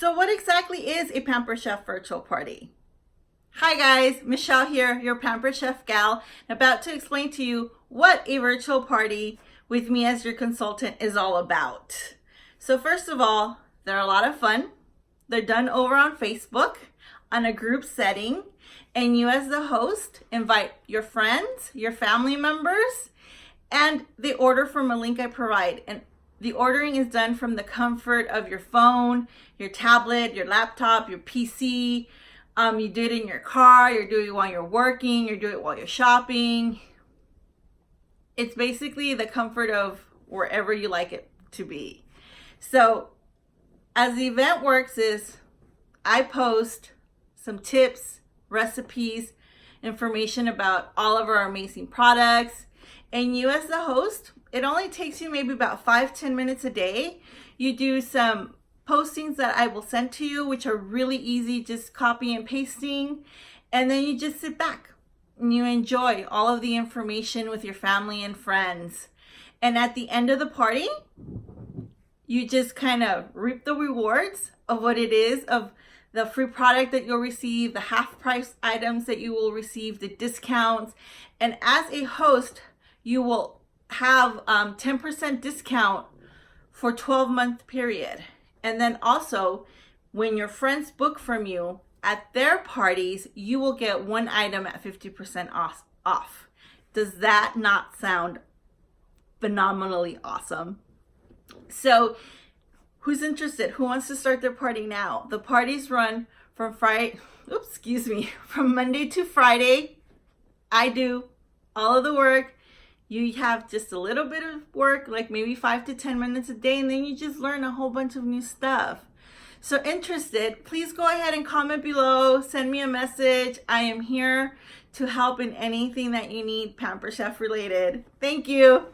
So what exactly is a Pampered Chef virtual party? Hi guys, Michelle here, your Pampered Chef gal, about to explain to you what a virtual party with me as your consultant is all about. So first of all, they're a lot of fun. They're done over on Facebook on a group setting, and you as the host invite your friends, your family members, and they order from a link I provide. And the ordering is done from the comfort of your phone, your tablet, your laptop, your PC. You do it in your car, you do it while you're working, you do it while you're shopping. It's basically the comfort of wherever you like it to be. So as the event works is I post some tips, recipes, information about all of our amazing products. And you as the host, it only takes you maybe about 5-10 minutes a day. You do some postings that I will send to you, which are really easy, just copy and pasting. And then you just sit back and you enjoy all of the information with your family and friends. And at the end of the party, you just kind of reap the rewards of what it is, of the free product that you'll receive, the half price items that you will receive, the discounts. And as a host, you will have 10% discount for 12-month period. And then also, when your friends book from you at their parties, you will get one item at 50% off. Does that not sound phenomenally awesome? So who's interested? Who wants to start their party now? The parties run from from Monday to Friday. I do all of the work. You have just a little bit of work, like maybe 5 to 10 minutes a day, and then you just learn a whole bunch of new stuff. So interested, please go ahead and comment below, send me a message. I am here to help in anything that you need Pampered Chef related. Thank you.